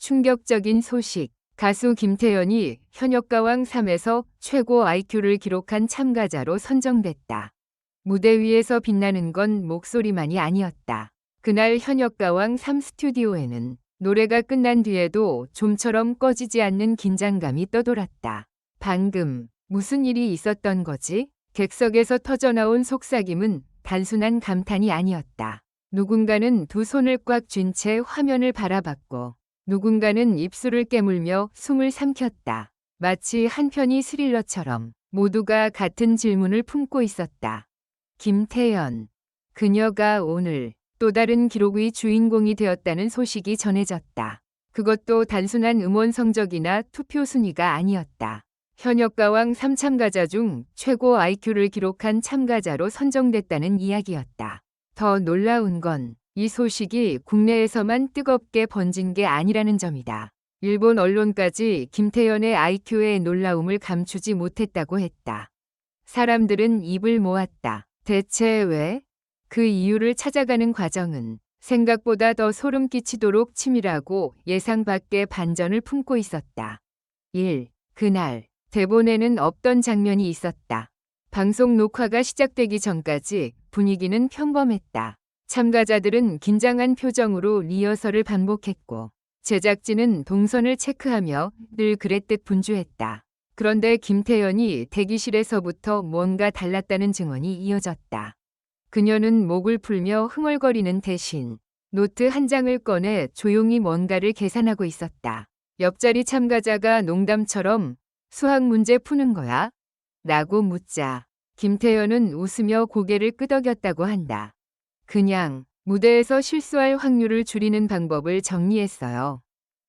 충격적인 소식. 가수 김태연이 현역가왕 3에서 최고 IQ를 기록한 참가자로 선정됐다. 무대 위에서 빛나는 건 목소리만이 아니었다. 그날 현역가왕 3 스튜디오에는 노래가 끝난 뒤에도 좀처럼 꺼지지 않는 긴장감이 떠돌았다. 방금 무슨 일이 있었던 거지? 객석에서 터져나온 속삭임은 단순한 감탄이 아니었다. 누군가는 두 손을 꽉 쥔 채 화면을 바라봤고 누군가는 입술을 깨물며 숨을 삼켰다. 마치 한 편의 스릴러처럼 모두가 같은 질문을 품고 있었다. 김태연. 그녀가 오늘 또 다른 기록의 주인공이 되었다는 소식이 전해졌다. 그것도 단순한 음원 성적이나 투표 순위가 아니었다. 현역가왕 3 참가자 중 최고 IQ를 기록한 참가자로 선정됐다는 이야기였다. 더 놀라운 건 이 소식이 국내에서만 뜨겁게 번진 게 아니라는 점이다. 일본 언론까지 김태연의 IQ의 놀라움을 감추지 못했다고 했다. 사람들은 입을 모았다. 대체 왜? 그 이유를 찾아가는 과정은 생각보다 더 소름 끼치도록 치밀하고 예상 밖의 반전을 품고 있었다. 1. 그날 대본에는 없던 장면이 있었다. 방송 녹화가 시작되기 전까지 분위기는 평범했다. 참가자들은 긴장한 표정으로 리허설을 반복했고 제작진은 동선을 체크하며 늘 그랬듯 분주했다. 그런데 김태연이 대기실에서부터 뭔가 달랐다는 증언이 이어졌다. 그녀는 목을 풀며 흥얼거리는 대신 노트 한 장을 꺼내 조용히 뭔가를 계산하고 있었다. 옆자리 참가자가 농담처럼 수학 문제 푸는 거야? 라고 묻자 김태연은 웃으며 고개를 끄덕였다고 한다. 그냥 무대에서 실수할 확률을 줄이는 방법을 정리했어요.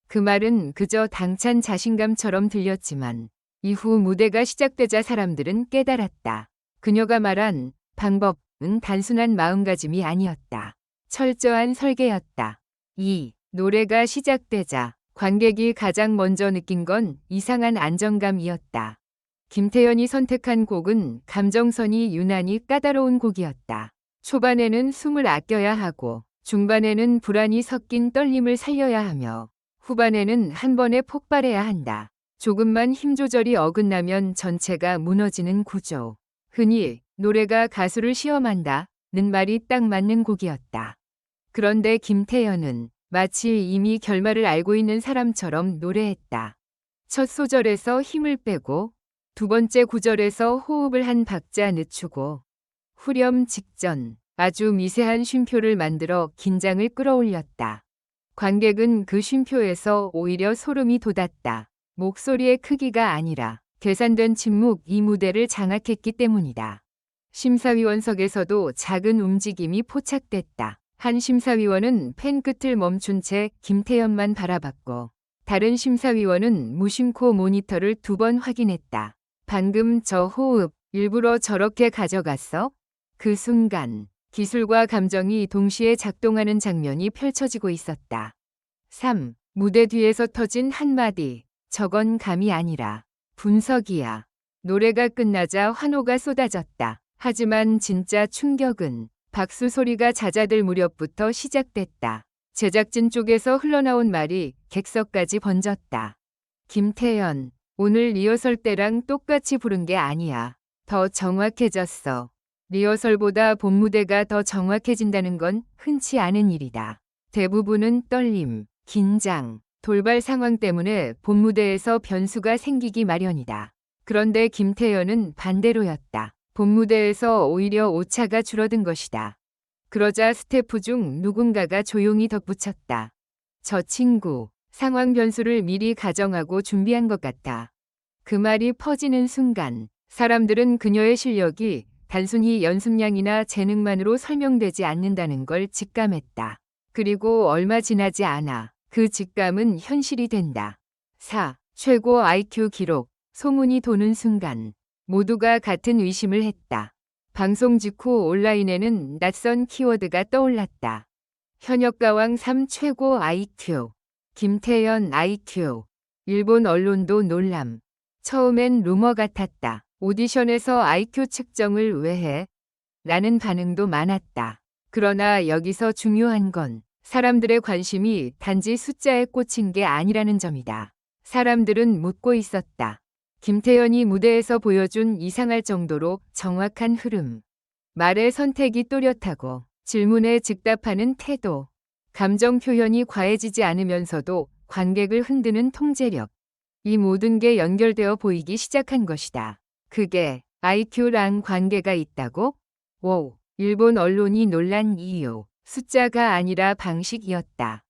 그 말은 그저 당찬 자신감처럼 들렸지만 이후 무대가 시작되자 사람들은 깨달았다. 그녀가 말한 방법은 단순한 마음가짐이 아니었다. 철저한 설계였다. 2. 노래가 시작되자 관객이 가장 먼저 느낀 건 이상한 안정감이었다. 김태연이 선택한 곡은 감정선이 유난히 까다로운 곡이었다. 초반에는 숨을 아껴야 하고 중반에는 불안이 섞인 떨림을 살려야 하며 후반에는 한 번에 폭발해야 한다. 조금만 힘 조절이 어긋나면 전체가 무너지는 구조. 흔히 노래가 가수를 시험한다는 말이 딱 맞는 곡이었다. 그런데 김태연은 마치 이미 결말을 알고 있는 사람처럼 노래했다. 첫 소절에서 힘을 빼고 두 번째 구절에서 호흡을 한 박자 늦추고 후렴 직전 아주 미세한 쉼표를 만들어 긴장을 끌어올렸다. 관객은 그 쉼표에서 오히려 소름이 돋았다. 목소리의 크기가 아니라 계산된 침묵 이 무대를 장악했기 때문이다. 심사위원석에서도 작은 움직임이 포착됐다. 한 심사위원은 펜 끝을 멈춘 채 김태연만 바라봤고 다른 심사위원은 무심코 모니터를 2번 확인했다. 방금 저 호흡 일부러 저렇게 가져갔어? 그 순간 기술과 감정이 동시에 작동하는 장면이 펼쳐지고 있었다. 3. 무대 뒤에서 터진 한마디. 저건 감이 아니라 분석이야. 노래가 끝나자 환호가 쏟아졌다. 하지만 진짜 충격은 박수 소리가 잦아들 무렵부터 시작됐다. 제작진 쪽에서 흘러나온 말이 객석까지 번졌다. 김태연, 오늘 리허설 때랑 똑같이 부른 게 아니야. 더 정확해졌어. 리허설보다 본 무대가 더 정확해진다는 건 흔치 않은 일이다. 대부분은 떨림, 긴장, 돌발 상황 때문에 본 무대에서 변수가 생기기 마련이다. 그런데 김태연은 반대로였다. 본 무대에서 오히려 오차가 줄어든 것이다. 그러자 스태프 중 누군가가 조용히 덧붙였다. 저 친구, 상황 변수를 미리 가정하고 준비한 것 같아. 그 말이 퍼지는 순간 사람들은 그녀의 실력이 단순히 연습량이나 재능만으로 설명되지 않는다는 걸 직감했다. 그리고 얼마 지나지 않아 그 직감은 현실이 된다. 4. 최고 IQ 기록. 소문이 도는 순간 모두가 같은 의심을 했다. 방송 직후 온라인에는 낯선 키워드가 떠올랐다. 현역가왕 3 최고 IQ. 김태연 IQ. 일본 언론도 놀람. 처음엔 루머 같았다. 오디션에서 IQ 측정을 왜 해? 라는 반응도 많았다. 그러나 여기서 중요한 건 사람들의 관심이 단지 숫자에 꽂힌 게 아니라는 점이다. 사람들은 묻고 있었다. 김태현이 무대에서 보여준 이상할 정도로 정확한 흐름, 말의 선택이 또렷하고 질문에 즉답하는 태도, 감정 표현이 과해지지 않으면서도 관객을 흔드는 통제력, 이 모든 게 연결되어 보이기 시작한 것이다. 그게 IQ랑 관계가 있다고? 오, 일본 언론이 놀란 이유, 숫자가 아니라 방식이었다.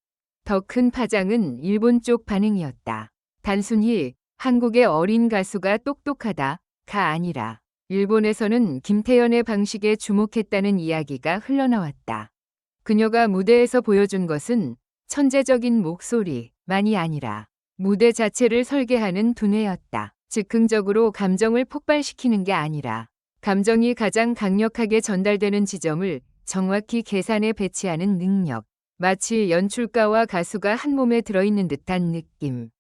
더 큰 파장은 일본 쪽 반응이었다. 단순히 한국의 어린 가수가 똑똑하다가 아니라 일본에서는 김태연의 방식에 주목했다는 이야기가 흘러나왔다. 그녀가 무대에서 보여준 것은 천재적인 목소리만이 아니라 무대 자체를 설계하는 두뇌였다. 즉흥적으로 감정을 폭발시키는 게 아니라 감정이 가장 강력하게 전달되는 지점을 정확히 계산해 배치하는 능력. 마치 연출가와 가수가 한 몸에 들어있는 듯한 느낌.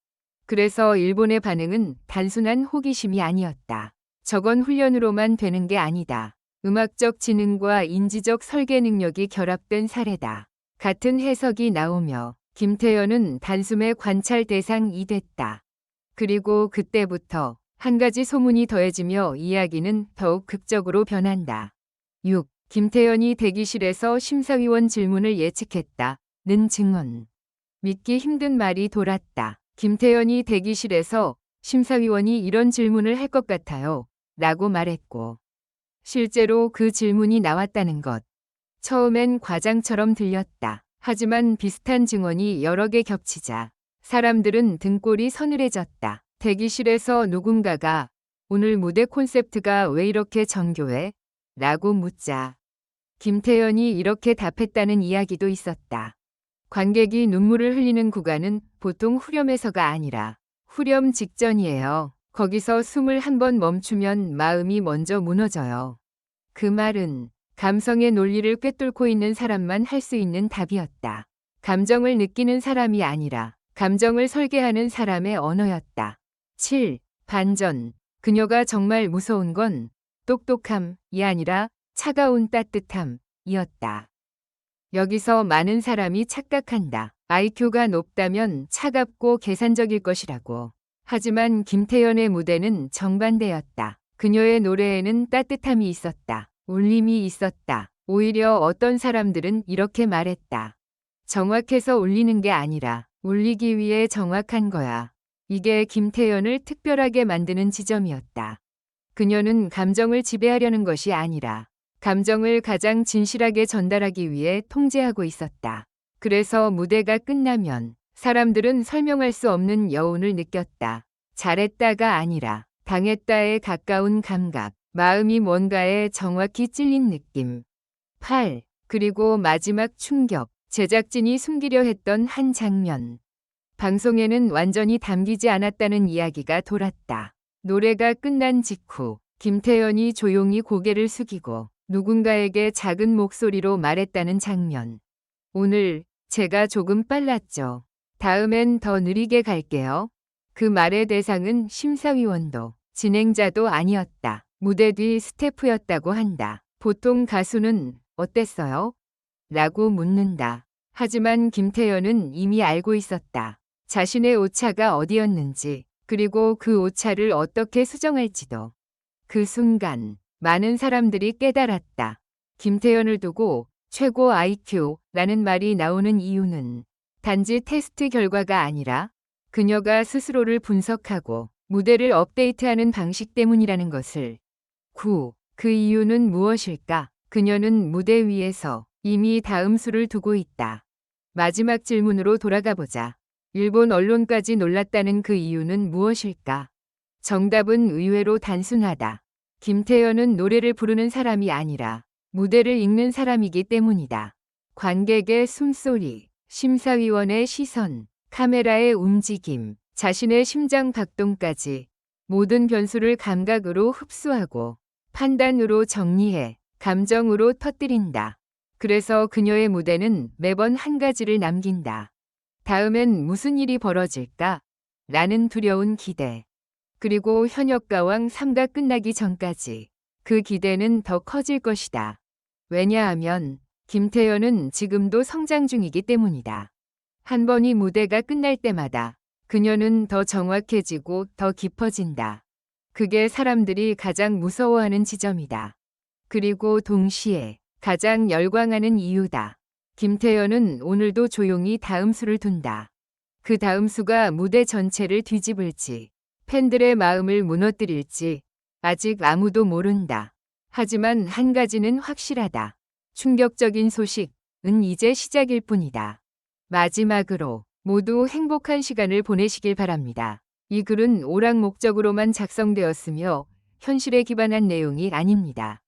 그래서 일본의 반응은 단순한 호기심이 아니었다. 저건 훈련으로만 되는 게 아니다. 음악적 지능과 인지적 설계 능력이 결합된 사례다. 같은 해석이 나오며 김태연은 단숨에 관찰 대상이 됐다. 그리고 그때부터 한 가지 소문이 더해지며 이야기는 더욱 극적으로 변한다. 6. 김태연이 대기실에서 심사위원 질문을 예측했다는 증언. 믿기 힘든 말이 돌았다. 김태연이 대기실에서 심사위원이 이런 질문을 할 것 같아요. 라고 말했고 실제로 그 질문이 나왔다는 것. 처음엔 과장처럼 들렸다. 하지만 비슷한 증언이 여러 개 겹치자 사람들은 등골이 서늘해졌다. 대기실에서 누군가가 오늘 무대 콘셉트가 왜 이렇게 정교해? 라고 묻자 김태연이 이렇게 답했다는 이야기도 있었다. 관객이 눈물을 흘리는 구간은 보통 후렴에서가 아니라 후렴 직전이에요. 거기서 숨을 한 번 멈추면 마음이 먼저 무너져요. 그 말은 감성의 논리를 꿰뚫고 있는 사람만 할 수 있는 답이었다. 감정을 느끼는 사람이 아니라 감정을 설계하는 사람의 언어였다. 7. 반전. 그녀가 정말 무서운 건 똑똑함이 아니라 차가운 따뜻함이었다. 여기서 많은 사람이 착각한다. IQ가 높다면 차갑고 계산적일 것이라고. 하지만 김태연의 무대는 정반대였다. 그녀의 노래에는 따뜻함이 있었다. 울림이 있었다. 오히려 어떤 사람들은 이렇게 말했다. 정확해서 울리는 게 아니라 울리기 위해 정확한 거야. 이게 김태연을 특별하게 만드는 지점이었다. 그녀는 감정을 지배하려는 것이 아니라 감정을 가장 진실하게 전달하기 위해 통제하고 있었다. 그래서 무대가 끝나면 사람들은 설명할 수 없는 여운을 느꼈다. 잘했다가 아니라 당했다에 가까운 감각, 마음이 뭔가에 정확히 찔린 느낌. 8. 그리고 마지막 충격, 제작진이 숨기려 했던 한 장면. 방송에는 완전히 담기지 않았다는 이야기가 돌았다. 노래가 끝난 직후 김태연이 조용히 고개를 숙이고 누군가에게 작은 목소리로 말했다는 장면. 오늘 제가 조금 빨랐죠. 다음엔 더 느리게 갈게요. 그 말의 대상은 심사위원도 진행자도 아니었다. 무대 뒤 스태프였다고 한다. 보통 가수는 어땠어요? 라고 묻는다. 하지만 김태연은 이미 알고 있었다. 자신의 오차가 어디였는지, 그리고 그 오차를 어떻게 수정할지도. 그 순간 많은 사람들이 깨달았다. 김태연을 두고 최고 IQ라는 말이 나오는 이유는 단지 테스트 결과가 아니라 그녀가 스스로를 분석하고 무대를 업데이트하는 방식 때문이라는 것을. 9. 그 이유는 무엇일까? 그녀는 무대 위에서 이미 다음 수를 두고 있다. 마지막 질문으로 돌아가 보자. 일본 언론까지 놀랐다는 그 이유는 무엇일까? 정답은 의외로 단순하다. 김태연은 노래를 부르는 사람이 아니라 무대를 읽는 사람이기 때문이다. 관객의 숨소리, 심사위원의 시선, 카메라의 움직임, 자신의 심장 박동까지 모든 변수를 감각으로 흡수하고 판단으로 정리해 감정으로 터뜨린다. 그래서 그녀의 무대는 매번 한 가지를 남긴다. 다음엔 무슨 일이 벌어질까? 라는 두려운 기대. 그리고 현역가왕 3가 끝나기 전까지 그 기대는 더 커질 것이다. 왜냐하면 김태현은 지금도 성장 중이기 때문이다. 한 번 이 무대가 끝날 때마다 그녀는 더 정확해지고 더 깊어진다. 그게 사람들이 가장 무서워하는 지점이다. 그리고 동시에 가장 열광하는 이유다. 김태현은 오늘도 조용히 다음 수를 둔다. 그 다음 수가 무대 전체를 뒤집을지, 팬들의 마음을 무너뜨릴지 아직 아무도 모른다. 하지만 한 가지는 확실하다. 충격적인 소식은 이제 시작일 뿐이다. 마지막으로 모두 행복한 시간을 보내시길 바랍니다. 이 글은 오락 목적으로만 작성되었으며 현실에 기반한 내용이 아닙니다.